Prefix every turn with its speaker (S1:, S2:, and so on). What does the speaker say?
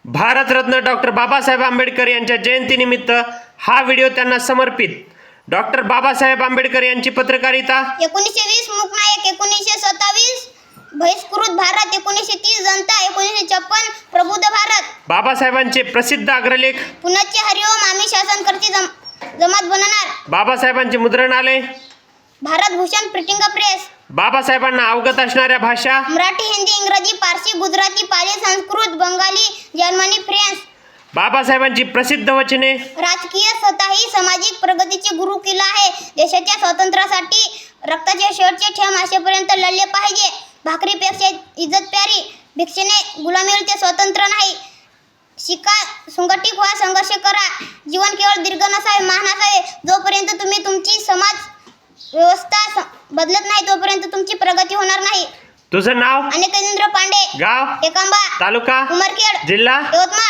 S1: Bharat Ratna doctor Babasaheb Ambedkar यांच्या जयंतीनिमित्त हा व्हिडिओ त्यांना समर्पित। डॉक्टर बाबासाहेब आंबेडकर यांची पत्रकारिता
S2: 1920 मूकनायक, 1927 बहिष्कृत भारत, 1930 जनता, 1956 प्रबुद्ध भारत।
S1: बाबासाहेबांचे प्रसिद्ध अग्रलेख
S2: पुण्याचे हरिओम आम्ही शासनकर्ते जमात बनणार।
S1: बाबासाहेबांचे मुद्रणालय
S2: भारत भूषण प्रिंटिंग प्रेस।
S1: बाबासाहेबांना अवगत असणाऱ्या भाषा
S2: मराठी, हिंदी, इंग्रजी, पारसी, गुजराती, पाली, संस्कृत, बंगाली, जर्मनी, फ्रेंच।
S1: बाबासाहेबांची प्रसिद्ध वचने
S2: राजकीय स्वतःही सामाजिक प्रगतीचे गुरु किल्ला आहे। देशाच्या स्वातंत्र्यासाठी रक्ताचे शेवटचे थेंब असेपर्यंत लढले पाहिजे। भाकरीपेक्षा इज्जत प्यारी, भिक्षेने गुलामीवर ते स्वतंत्र नाही। शिका, संघटित व्हा, संघर्ष करा। जीवन केवळ दीर्घ नसावे, महान असावे। जोपर्यंत तुम्ही तुमची समाज व्यवस्था बदलत नाही तोपर्यंत तुमची प्रगती होणार नाही।
S1: तुझं नाव?
S2: अनिकेंद्र पांडे,
S1: गाव?
S2: एकांबा,
S1: तालुका?
S2: उमरखेड,
S1: जिल्हा?
S2: यवतमाळ।